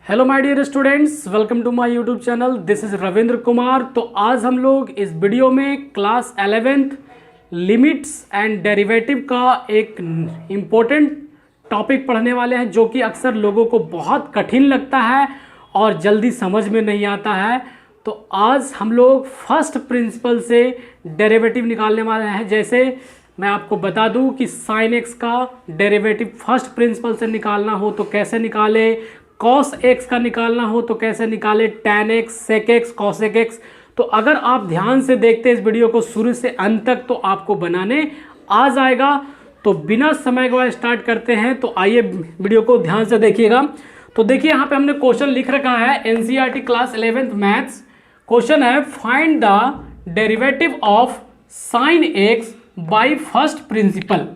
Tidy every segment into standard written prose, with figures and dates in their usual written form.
Hello my dear students, welcome to my YouTube channel. This is Ravindra Kumar. तो आज हम लोग इस वीडियो में class 11th limits and derivative का एक इम्पोर्टेंट टॉपिक पढ़ने वाले हैं, जो कि अक्सर लोगों को बहुत कठिन लगता है और जल्दी समझ में नहीं आता है। तो आज हम लोग फर्स्ट प्रिंसिपल से डेरिवेटिव निकालने वाले हैं। जैसे मैं आपको बता दूं कि साइन एक्स का डेरिवेटिव फर्स्ट प्रिंसिपल से निकालना हो तो कैसे निकाले, कॉस एक्स का निकालना हो तो कैसे निकाले, tan x, sec x, cosec x. तो अगर आप ध्यान से देखते हैं इस वीडियो को शुरू से अंत तक तो आपको बनाने आ जाएगा। तो बिना समय गवाए स्टार्ट करते हैं। तो आइए वीडियो को ध्यान से देखिएगा। तो देखिए यहाँ पे हमने क्वेश्चन लिख रखा है, NCERT class 11th maths. Question है find the derivative of sine x by first principle.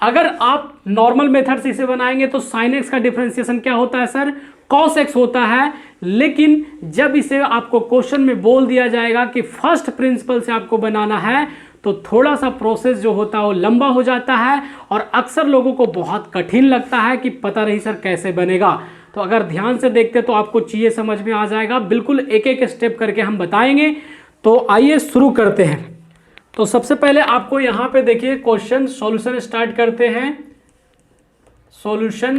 अगर आप नॉर्मल मेथड से इसे बनाएंगे तो साइन एक्स का डिफरेंशिएशन क्या होता है सर, कॉस एक्स होता है। लेकिन जब इसे आपको क्वेश्चन में बोल दिया जाएगा कि फर्स्ट प्रिंसिपल से आपको बनाना है तो थोड़ा सा प्रोसेस जो होता है वो लंबा हो जाता है और अक्सर लोगों को बहुत कठिन लगता है कि पता नहीं सर कैसे बनेगा। तो अगर ध्यान से देखते तो आपको चीज़ें समझ में आ जाएगा। बिल्कुल एक एक स्टेप करके हम बताएंगे। तो आइए शुरू करते हैं। तो सबसे पहले आपको यहाँ पे देखिए क्वेश्चन सॉल्यूशन स्टार्ट करते हैं। सॉल्यूशन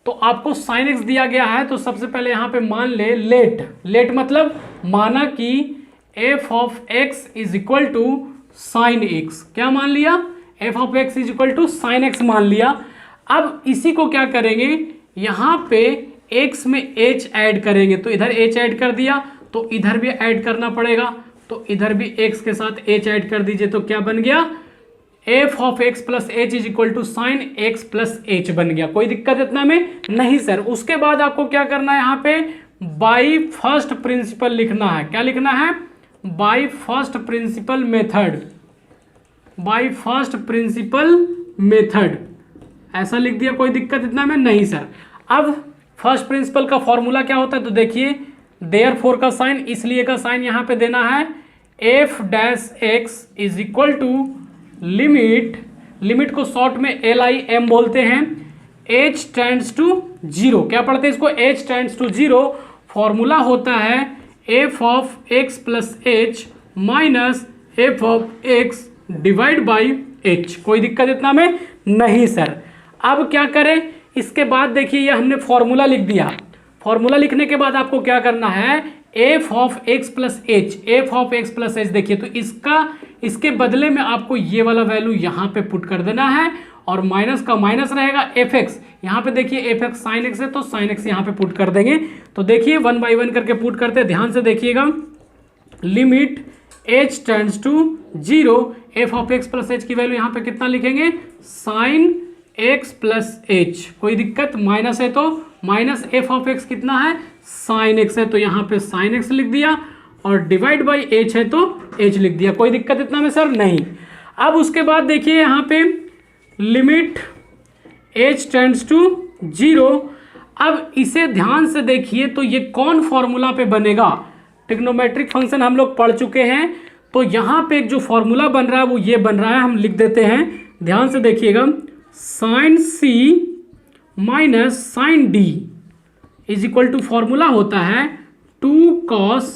तो आपको साइन एक्स दिया गया है। तो सबसे पहले यहाँ पे मान ले लेट मतलब माना कि f of x is equal to sine x. क्या मान लिया, f of x is equal to sine x मान लिया। अब इसी को क्या करेंगे, यहाँ पे एक्स में एच ऐड करेंगे। तो इधर एच ऐड कर दिया तो इधर भी ऐड करना पड़ेगा। तो इधर भी x के साथ h ऐड कर दीजिए। तो क्या बन गया, f of x plus h is equal to sine x plus h बन गया। कोई दिक्कत इतना में नहीं सर। उसके बाद आपको क्या करना है, यहाँ पे बाई फर्स्ट प्रिंसिपल लिखना है। क्या लिखना है, by first principle method. By first principle method ऐसा लिख दिया। कोई दिक्कत इतना में नहीं सर। अब फर्स्ट प्रिंसिपल का फॉर्मूला क्या होता है, तो देखिए देयरफॉर का साइन, इसलिए का साइन यहाँ पे देना है f dash x is equal to limit को शॉर्ट में LIM बोलते हैं, h टेंड्स टू 0। क्या पढ़ते हैं इसको, h टेंड्स टू 0। फॉर्मूला होता है F of x plus H minus F of x divide by H. कोई दिक्कत इतना में नहीं सर। अब क्या करें, इसके बाद देखिए ये हमने फॉर्मूला लिख दिया। फॉर्मूला लिखने के बाद आपको क्या करना है, F of x plus H, F of x plus H देखिए तो इसके बदले में आपको ये वाला वैल्यू यहाँ पे पुट कर देना है और माइनस का माइनस रहेगा। एफ एक्स यहाँ पे देखिए, एफ एक्स साइन एक्स है तो साइन एक्स यहाँ पे पुट कर देंगे। तो देखिए 1 बाई 1 करके पुट करते हैं, ध्यान से देखिएगा। Limit h tends to 0, f of x plus h की वैल्यू यहाँ पे कितना लिखेंगे, साइन एक्स प्लस एच। कोई दिक्कत, माइनस है तो माइनस एफ ऑफ एक्स कितना है, साइन एक्स है तो यहाँ पे साइन एक्स लिख दिया और डिवाइड बाई एच है तो एच लिख दिया। कोई दिक्कत इतना में सर नहीं। अब उसके बाद देखिए यहाँ पे लिमिट एच टेंड्स टू 0। अब इसे ध्यान से देखिए तो ये कौन फॉर्मूला पे बनेगा, ट्रिग्नोमेट्रिक फंक्शन हम लोग पढ़ चुके हैं। तो यहाँ पे एक जो फॉर्मूला बन रहा है वो ये बन रहा है, हम लिख देते हैं, ध्यान से देखिएगा। Sine c minus sine d is equal to formula होता है 2 cos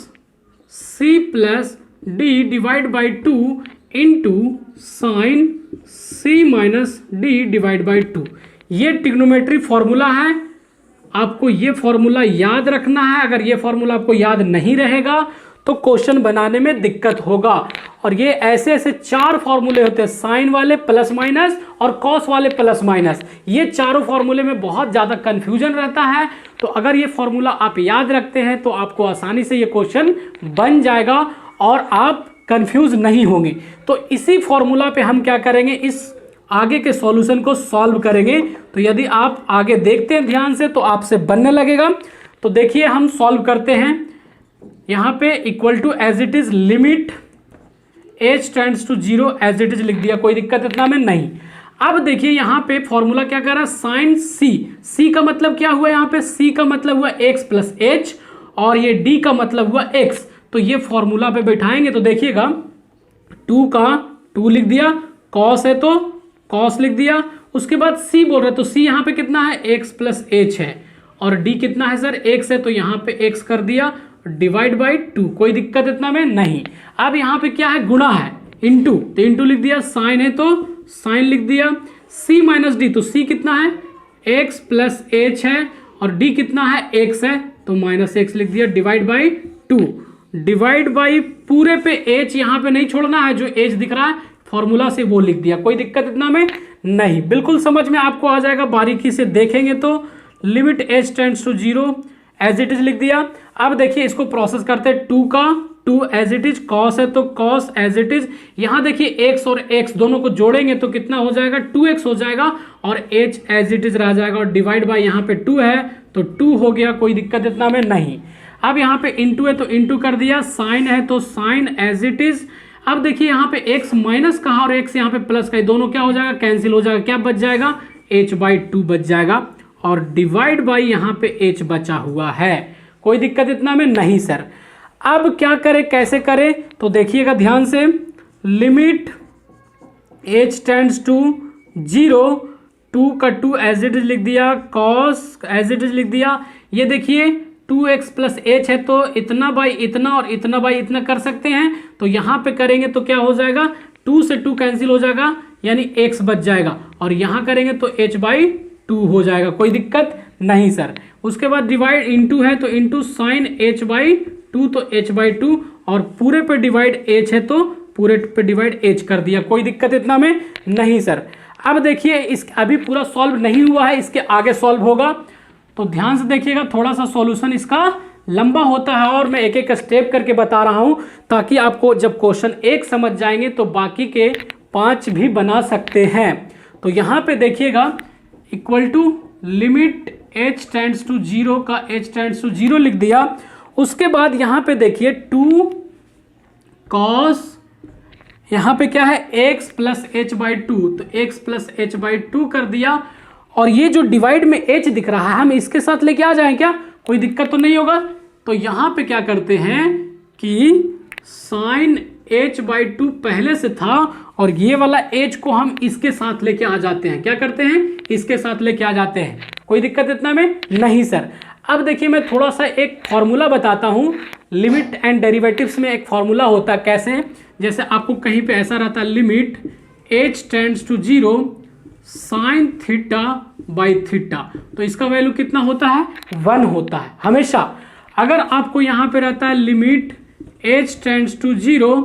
c plus d divide by 2 into sine c minus d divide by 2। ये ट्रिग्नोमेट्री फॉर्मूला है, आपको ये फॉर्मूला याद रखना है। अगर ये फॉर्मूला आपको याद नहीं रहेगा तो क्वेश्चन बनाने में दिक्कत होगा। और ये ऐसे ऐसे 4 फॉर्मूले होते हैं, साइन वाले प्लस माइनस और कॉस वाले प्लस माइनस। ये चारों फॉर्मूले में बहुत ज़्यादा कंफ्यूजन रहता है। तो अगर ये फॉर्मूला आप याद रखते हैं तो आपको आसानी से ये क्वेश्चन बन जाएगा और आप कंफ्यूज नहीं होंगे। तो इसी फॉर्मूला पे हम क्या करेंगे, इस आगे के सॉल्यूशन को सॉल्व करेंगे। तो यदि आप आगे देखते हैं ध्यान से तो आपसे बनने लगेगा। तो देखिए हम सॉल्व करते हैं। यहाँ पे equal to as it is limit h tends to 0 as it is लिख दिया। कोई दिक्कत इतना में नहीं। अब देखिए यहाँ पे फॉर्मूला क्या कर रहा है, साइन सी का मतलब क्या हुआ, यहाँ पे सी का मतलब हुआ एक्स प्लस एच और ये डी का मतलब हुआ एक्स। तो ये फॉर्मूला पे बैठाएंगे तो देखिएगा 2 का 2 लिख दिया, कॉस है तो कॉस लिख दिया। उसके बाद सी बोल रहे तो सी यहाँ पे कितना है, एक्स प्लस एच है और डी कितना है सर, x है, तो यहाँ पे x कर दिया डिवाइड बाई 2, कोई दिक्कत इतना में नहीं। अब यहाँ पे क्या है, गुणा है, इंटू, तो इंटू लिख दिया, साइन है तो साइन लिख दिया, c माइनस डी, तो c कितना है x प्लस h है, और d कितना है x है, तो माइनस x लिख दिया, डिवाइड बाई 2, डिवाइड बाई पूरे पे h यहाँ पे नहीं छोड़ना है, जो h दिख रहा है फॉर्मूला से वो लिख दिया, कोई दिक्कत इतना में नहीं, बिल्कुल समझ में आपको आ जाएगा, बारीकी से देखेंगे तो। Limit h tends to 0 as it is लिख दिया। अब देखिए इसको प्रोसेस करते हैं, 2 का 2 एज इट इज, कॉस है तो कॉस एज इट इज, यहाँ देखिए x और x दोनों को जोड़ेंगे तो कितना हो जाएगा, 2x हो जाएगा, और h एज इट इज रह जाएगा, और डिवाइड बाय यहाँ पे 2 है तो 2 हो गया, कोई दिक्कत इतना में नहीं। अब यहाँ पे इंटू है तो इंटू कर दिया, साइन है तो साइन एज इट इज। अब देखिए यहाँ पे x माइनस कहा और x यहाँ पे प्लस का, दोनों क्या हो जाएगा, कैंसिल हो जाएगा, क्या बच जाएगा, h बाई 2 बच जाएगा, और डिवाइड बाई यहाँ पे h बचा हुआ है, कोई दिक्कत इतना में नहीं सर। अब क्या करें, कैसे करें, तो देखिएगा ध्यान से, लिमिट h टेंड्स टू 0, 2 का 2 एज इट इज लिख दिया, कॉस एज इट इज लिख दिया, ये देखिए 2x प्लस h है तो इतना बाई इतना और इतना बाई इतना कर सकते हैं, तो यहाँ पे करेंगे तो क्या हो जाएगा, 2 से 2 कैंसिल हो जाएगा, यानी x बच जाएगा, और यहाँ करेंगे तो h बाई 2 हो जाएगा, कोई दिक्कत नहीं सर। उसके बाद डिवाइड इंटू है तो इंटू साइन h बाई 2, तो h बाई 2, और पूरे पे डिवाइड h है तो पूरे पे डिवाइड h कर दिया, कोई दिक्कत इतना में नहीं सर। अब देखिए इस अभी पूरा सॉल्व नहीं हुआ है, इसके आगे सॉल्व होगा, तो ध्यान से देखिएगा, थोड़ा सा सॉल्यूशन इसका लंबा होता है और मैं एक एक स्टेप करके बता रहा हूं, ताकि आपको जब क्वेश्चन 1 समझ जाएंगे तो बाकी के 5 भी बना सकते हैं। तो यहां पे देखिएगा, equal to limit h tends to 0 का h टेंड्स टू 0 लिख दिया। उसके बाद यहां पे देखिए 2 कॉस, यहां पे क्या है x प्लस h बाई 2, तो x प्लस h बाई 2 कर दिया, और ये जो डिवाइड में h दिख रहा है हम इसके साथ लेके आ जाएं क्या, कोई दिक्कत तो नहीं होगा। तो यहां पे क्या करते हैं कि साइन h बाई 2 पहले से था, और ये वाला h को हम इसके साथ लेके आ जाते हैं, क्या करते हैं, इसके साथ लेके आ जाते हैं, कोई दिक्कत इतना में नहीं सर। अब देखिए मैं थोड़ा सा एक फॉर्मूला बताता हूं, लिमिट एंड डेरिवेटिव्स में एक फॉर्मूला होता है, कैसे, जैसे आपको कहीं पे ऐसा रहता है, limit h tends to 0 sine theta by theta, तो इसका वैल्यू कितना होता है, 1 होता है हमेशा। अगर आपको यहां पे रहता है limit h tends to 0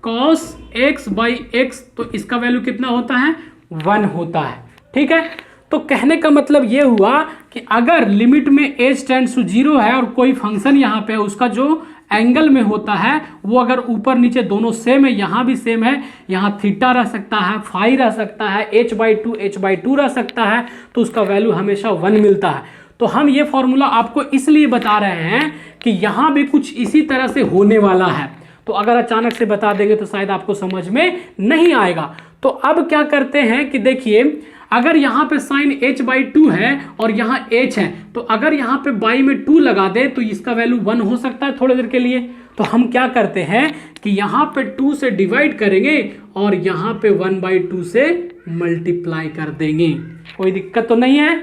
cos x by x, तो इसका वैल्यू कितना होता है, 1 होता है, ठीक है। तो कहने का मतलब ये हुआ कि अगर लिमिट में h टेंड्स टू 0 है और कोई फंक्शन यहाँ पे उसका जो एंगल में होता है वो अगर ऊपर नीचे दोनों सेम है, यहाँ भी सेम है, यहाँ थीटा रह सकता है, फाई रह सकता है, h बाई 2 रह सकता है, तो उसका वैल्यू हमेशा 1 मिलता है। तो हम ये फॉर्मूला आपको इसलिए बता रहे हैं कि यहाँ भी कुछ इसी तरह से होने वाला है, तो अगर अचानक से बता देंगे तो शायद आपको समझ में नहीं आएगा। तो अब क्या करते हैं कि देखिए, अगर यहाँ पे साइन h बाई 2 है और यहाँ h है, तो अगर यहाँ पे बाई में 2 लगा दे तो इसका वैल्यू 1 हो सकता है थोड़ी देर के लिए। तो हम क्या करते हैं कि यहाँ पे 2 से डिवाइड करेंगे और यहाँ पे 1 बाई 2 से मल्टीप्लाई कर देंगे, कोई दिक्कत तो नहीं है,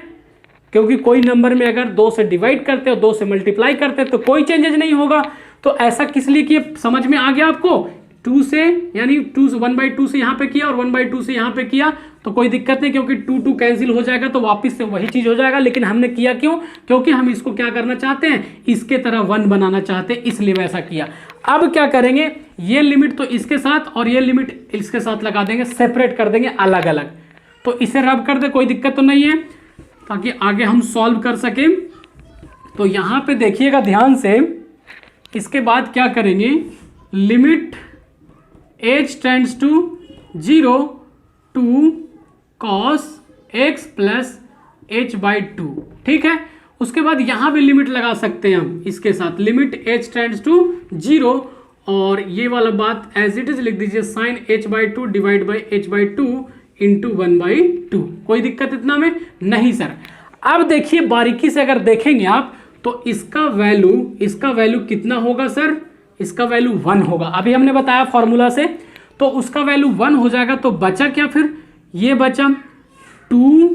क्योंकि कोई नंबर में अगर 2 से डिवाइड करते हो 2 से मल्टीप्लाई करते तो कोई चेंजेस नहीं होगा। तो ऐसा किस लिए किया, समझ में आ गया आपको, 2 से यानी 1 बाई 2 से यहाँ पे किया और 1 बाई 2 से यहाँ पे किया तो कोई दिक्कत नहीं, क्योंकि 2 कैंसिल हो जाएगा तो वापस से वही चीज हो जाएगा। लेकिन हमने किया क्यों, क्योंकि हम इसको क्या करना चाहते हैं, इसके तरह 1 बनाना चाहते हैं, इसलिए वैसा किया। अब क्या करेंगे, ये लिमिट तो इसके साथ और ये लिमिट इसके साथ लगा देंगे, सेपरेट कर देंगे अलग अलग, तो इसे रब कर दे, कोई दिक्कत तो नहीं है, ताकि आगे हम सॉल्व कर सकें। तो यहाँ पे देखिएगा ध्यान से, इसके बाद क्या करेंगे, limit h tends to 0 two cos x plus h by 2, ठीक है। उसके बाद यहाँ भी लिमिट लगा सकते हैं हम इसके साथ, लिमिट h टेंड्स टू 0, और ये वाला बात एज इट इज लिख दीजिए, sine h by 2 divide by h by 2 into 1 by 2, कोई दिक्कत इतना में नहीं सर। अब देखिए बारीकी से अगर देखेंगे आप तो इसका वैल्यू कितना होगा सर, इसका वैल्यू 1 होगा, अभी हमने बताया फॉर्मूला से, तो उसका वैल्यू 1 हो जाएगा। तो बचा क्या फिर, ये बचा 2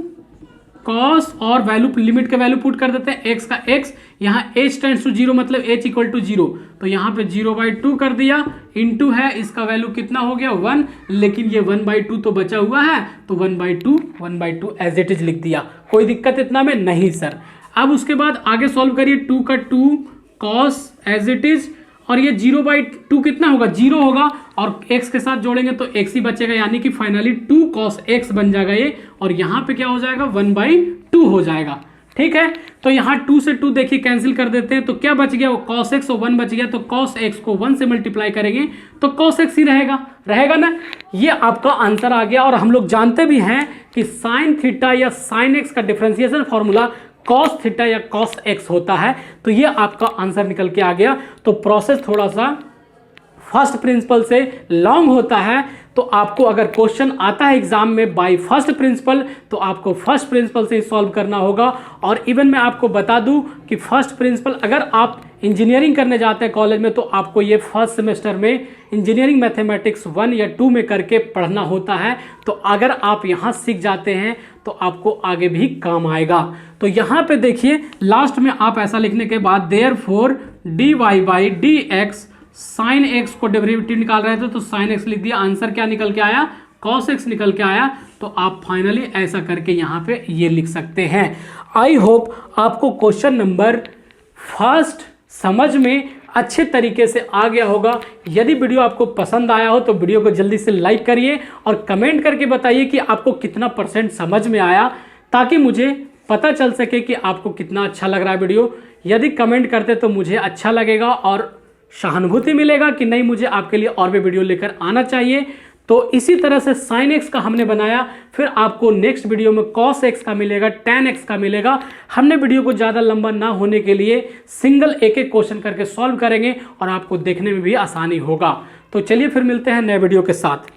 कॉस और वैल्यू लिमिट के वैल्यू पुट कर देते हैं, एक्स का एक्स, यहाँ h टेंड्स टू 0 मतलब h इक्वल टू 0, तो यहाँ पे 0/2 कर दिया, इनटू है इसका वैल्यू कितना हो गया 1, लेकिन ये 1/2 तो बचा हुआ है, तो 1/2 एज इट इज लिख दिया। कोई दिक्कत इतना में नहीं सर। अब उसके बाद आगे सॉल्व करिए, 2 का 2 कॉस एज इट इज, और ये 0/2 कितना होगा 0 होगा, और x के साथ जोड़ेंगे तो x ही बचेगा, यानी कि फाइनली 2 cos x बन जाएगा ये, और यहाँ पे क्या हो जाएगा 1/2 हो जाएगा। ठीक है, तो यहाँ 2 से 2 देखिए कैंसिल कर देते हैं, तो क्या बच गया, वो cos x और 1 बच गया, तो cos x को 1 से मल्टीप्लाई करेंगे तो cos x ही रहेगा ना। ये आपका आंसर आ गया। और हम लोग जानते भी हैं कि साइन थीटा या साइन x का डिफरेंशिएशन फॉर्मूला cos थीटा या cos x होता है, तो ये आपका आंसर निकल के आ गया। तो प्रोसेस थोड़ा सा फर्स्ट प्रिंसिपल से लॉन्ग होता है, तो आपको अगर क्वेश्चन आता है एग्जाम में बाय फर्स्ट प्रिंसिपल, तो आपको फर्स्ट प्रिंसिपल से ही सॉल्व करना होगा। और इवन मैं आपको बता दूं कि फर्स्ट प्रिंसिपल अगर आप इंजीनियरिंग करने जाते हैं कॉलेज में, तो आपको ये फर्स्ट सेमेस्टर में इंजीनियरिंग मैथमेटिक्स 1 या 2 में करके पढ़ना होता है। तो अगर आप यहाँ सीख जाते हैं तो आपको आगे भी काम आएगा। तो यहाँ पे देखिए लास्ट में आप ऐसा लिखने के बाद देयरफॉर dy/dx साइन x को डेरिवेटिव निकाल रहे थे, तो साइन x लिख दिया, आंसर क्या निकल के आया cos x निकल के आया। तो आप फाइनली ऐसा करके यहाँ पे ये लिख सकते हैं। आई होप आपको क्वेश्चन नंबर फर्स्ट समझ में अच्छे तरीके से आ गया होगा। यदि वीडियो आपको पसंद आया हो तो वीडियो को जल्दी से लाइक करिए और कमेंट करके बताइए कि आपको कितना % समझ में आया, ताकि मुझे पता चल सके कि आपको कितना अच्छा लग रहा है वीडियो। यदि कमेंट करते तो मुझे अच्छा लगेगा और सहानुभूति मिलेगा कि नहीं, मुझे आपके लिए और भी वीडियो लेकर आना चाहिए। तो इसी तरह से sin x का हमने बनाया, फिर आपको नेक्स्ट वीडियो में cos x का मिलेगा, tan x का मिलेगा। हमने वीडियो को ज़्यादा लंबा ना होने के लिए सिंगल एक एक क्वेश्चन करके सॉल्व करेंगे और आपको देखने में भी आसानी होगा। तो चलिए फिर मिलते हैं नए वीडियो के साथ।